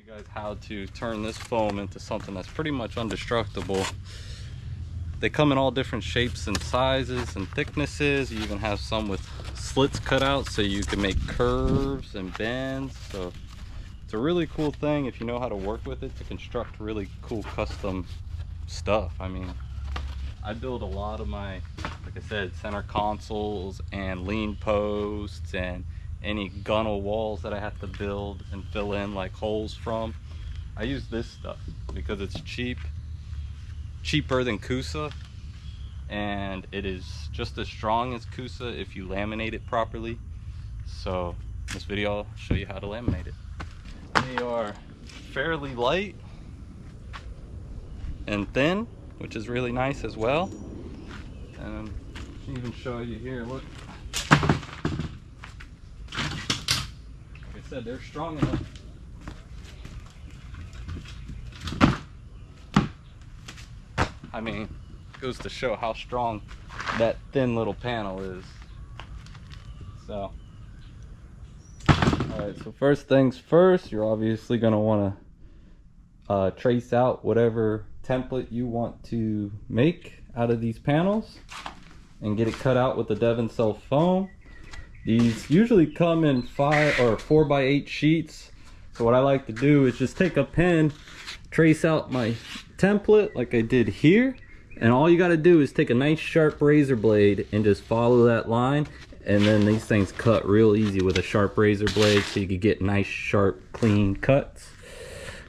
you guys how to turn this foam into something that's pretty much indestructible. They come in all different shapes and sizes and thicknesses. You even have some with slits cut out so you can make curves and bends. So it's a really cool thing if you know how to work with it to construct really cool custom stuff. I mean, I build a lot of my, like I said, center consoles and lean posts and any gunnel walls that I have to build and fill in like holes from. I use this stuff because it's cheaper than Kusa, and it is just as strong as Kusa if you laminate it properly. So in this video I'll show you how to laminate it. They are fairly light and thin, which is really nice as well. And I'll even show you here, look. Like I said, they're strong enough. I mean, it goes to show how strong that thin little panel is. So, alright, so first things first, you're obviously going to want to trace out whatever template you want to make out of these panels and get it cut out with the Devon Cell foam. These usually come in 5 or 4x8 sheets. So what I like to do is just take a pen, trace out my template like I did here, and all you got to do is take a nice sharp razor blade and just follow that line, and then these things cut real easy with a sharp razor blade, so you can get nice sharp clean cuts.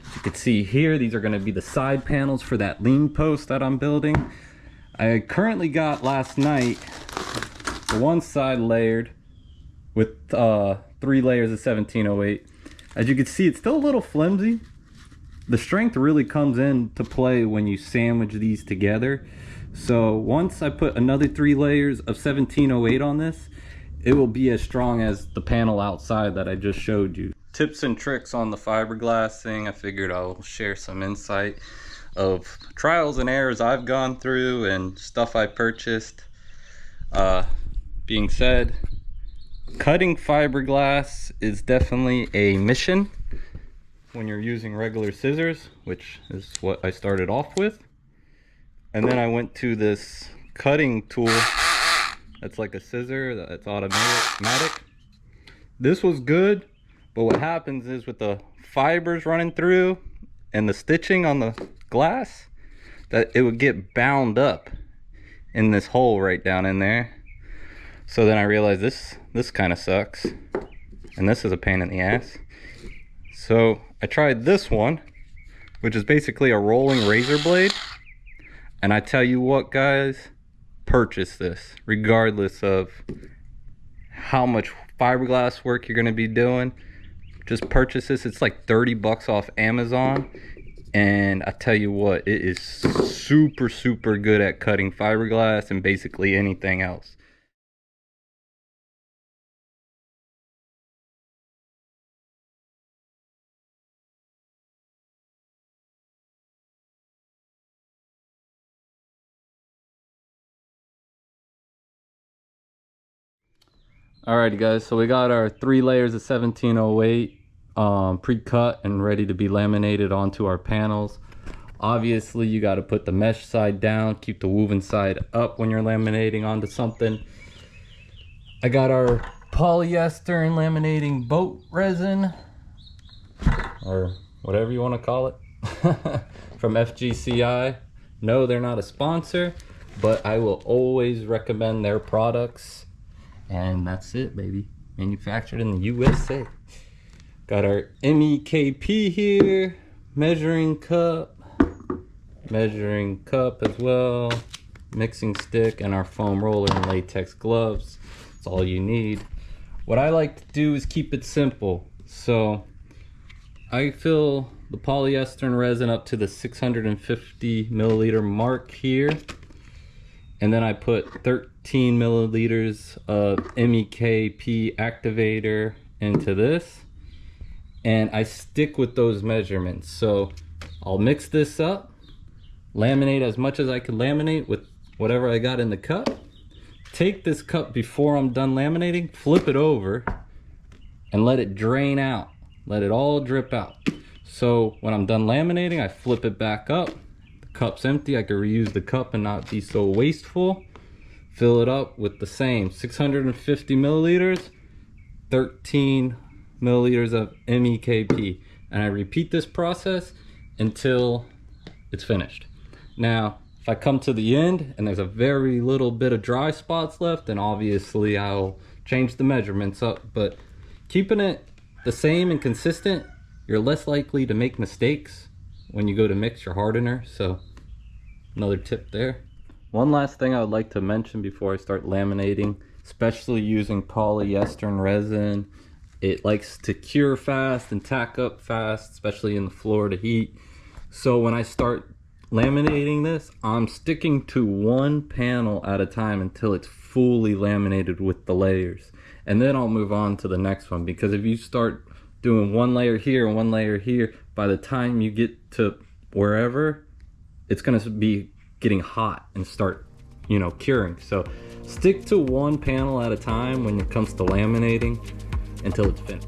As you can see here, these are going to be the side panels for that lean post that I'm building. I currently got last night the one side layered with 3 layers of 1708. As you can see, it's still a little flimsy. The strength really comes into play when you sandwich these together. So once I put another 3 layers of 1708 on this, it will be as strong as the panel outside that I just showed you. Tips and tricks on the fiberglass thing. I figured I'll share some insight of trials and errors I've gone through and stuff I purchased. Being said, cutting fiberglass is definitely a mission when you're using regular scissors, which is what I started off with. And then I went to this cutting tool that's like a scissor that's automatic. This was good, but what happens is with the fibers running through and the stitching on the glass, that it would get bound up in this hole right down in there. So then I realized this kind of sucks, and this is a pain in the ass. So I tried this one, which is basically a rolling razor blade, and I tell you what, guys, purchase this regardless of how much fiberglass work you're going to be doing. Just purchase this. It's like 30 bucks off Amazon, and I tell you what, it is super good at cutting fiberglass and basically anything else. Alrighty guys, so we got our 3 layers of 1708 pre-cut and ready to be laminated onto our panels. Obviously you got to put the mesh side down, keep the woven side up when you're laminating onto something. I got our polyester and laminating boat resin, or whatever you want to call it, from FGCI. No, they're not a sponsor, but I will always recommend their products. And that's it, baby. Manufactured in the USA. Got our MEKP here, measuring cup as well, mixing stick, and our foam roller and latex gloves. That's all you need. What I like to do is keep it simple. So I fill the polyester and resin up to the 650 milliliter mark here. And then I put 13 milliliters of MEKP activator into this. And I stick with those measurements. So I'll mix this up, laminate as much as I can laminate with whatever I got in the cup. Take this cup before I'm done laminating, flip it over, and let it drain out. Let it all drip out. So when I'm done laminating, I flip it back up. The cup's empty. I can reuse the cup and not be so wasteful. Fill it up with the same 650 milliliters, 13 milliliters of MEKP. And I repeat this process until it's finished. Now, if I come to the end and there's a very little bit of dry spots left, then obviously I'll change the measurements up. But keeping it the same and consistent, you're less likely to make mistakes when you go to mix your hardener. So another tip there. One last thing I would like to mention before I start laminating, especially using polyester resin, it likes to cure fast and tack up fast, especially in the Florida heat. So when I start laminating this, I'm sticking to one panel at a time until it's fully laminated with the layers. And then I'll move on to the next one, because if you start doing one layer here and one layer here, by the time you get to wherever, it's gonna be getting hot and start, you know, curing. So stick to one panel at a time when it comes to laminating until it's finished.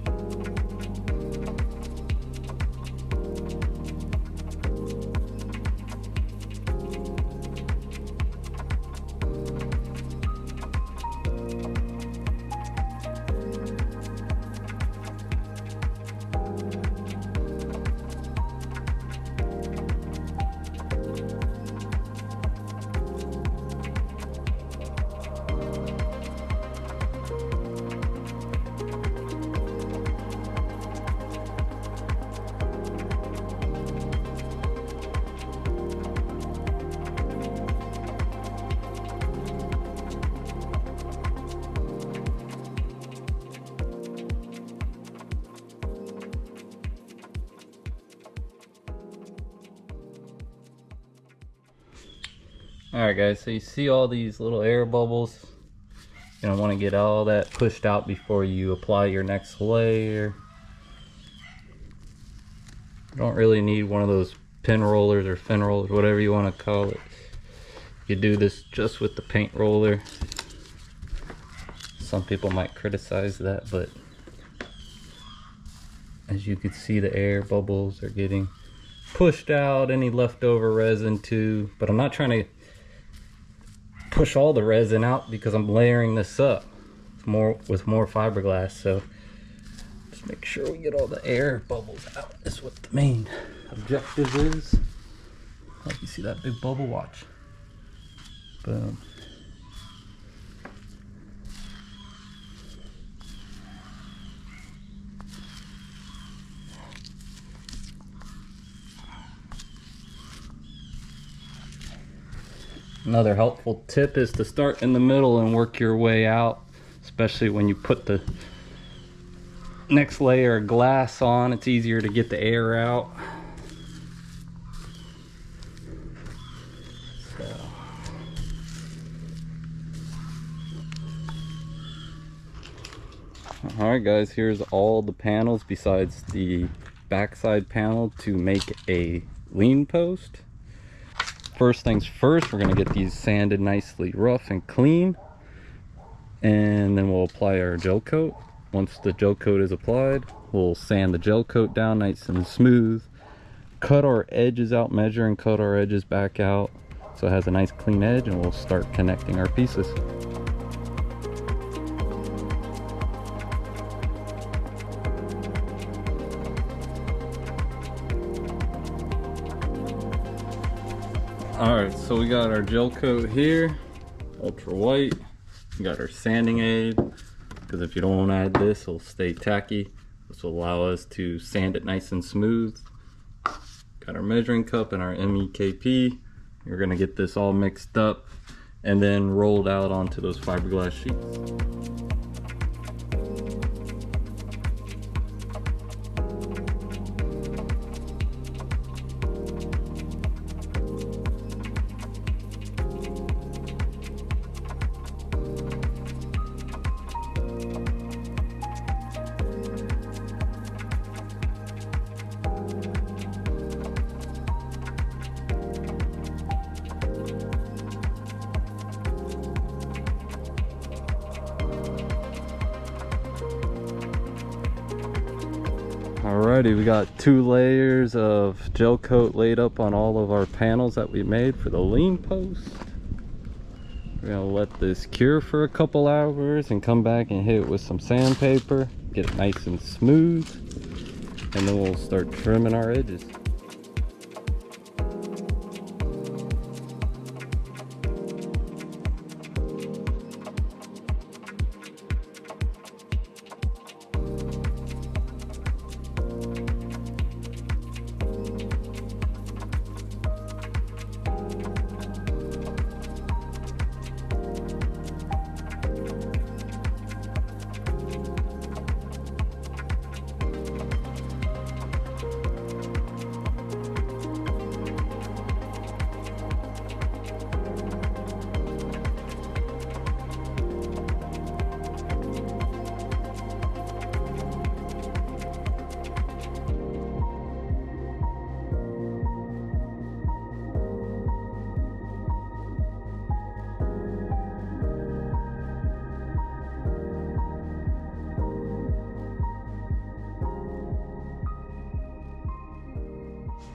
Alright guys, so you see all these little air bubbles. You don't want to get all that pushed out before you apply your next layer. You don't really need one of those pin rollers or fin rollers, whatever you want to call it. You do this just with the paint roller. Some people might criticize that, but as you can see, the air bubbles are getting pushed out, any leftover resin too. But I'm not trying to push all the resin out because I'm layering this up with more fiberglass. So just make sure we get all the air bubbles out. Is what the main objective is. Like you see that big bubble, watch. Boom. Another helpful tip is to start in the middle and work your way out, especially when you put the next layer of glass on. It's easier to get the air out. Alright guys, here's all the panels besides the backside panel to make a lean post. First things first, we're going to get these sanded nicely rough and clean, and then we'll apply our gel coat. Once the gel coat is applied, we'll sand the gel coat down nice and smooth, cut our edges out, measure and cut our edges back out so it has a nice clean edge, and we'll start connecting our pieces. Alright, so we got our gel coat here, ultra white. We got our sanding aid, because if you don't add this, it'll stay tacky. This will allow us to sand it nice and smooth. Got our measuring cup and our MEKP. We're going to get this all mixed up and then rolled out onto those fiberglass sheets. Alrighty, we got 2 layers of gel coat laid up on all of our panels that we made for the lean post. We're gonna let this cure for a couple hours and come back and hit it with some sandpaper, get it nice and smooth, and then we'll start trimming our edges.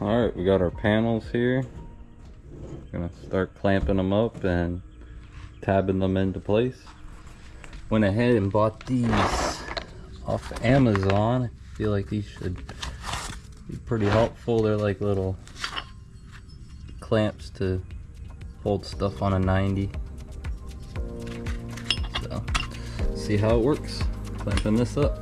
Alright, we got our panels here. Gonna start clamping them up and tabbing them into place. Went ahead and bought these off Amazon. I feel like these should be pretty helpful. They're like little clamps to hold stuff on a 90. So, see how it works. Clamping this up.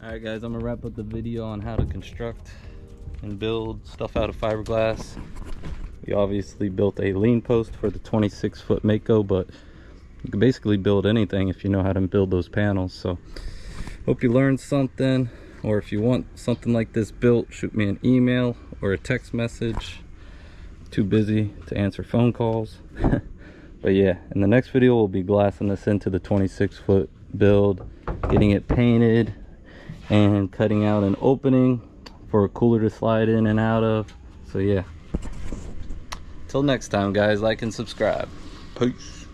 Alright guys, I'm gonna wrap up the video on how to construct and build stuff out of fiberglass. We obviously built a lean post for the 26-foot Mako, but you can basically build anything if you know how to build those panels. So hope you learned something, or if you want something like this built, shoot me an email or a text message. Too busy to answer phone calls. But yeah, in the next video we'll be glassing this into the 26-foot build, getting it painted, and cutting out an opening for a cooler to slide in and out of. So yeah, till next time guys, like and subscribe. Peace.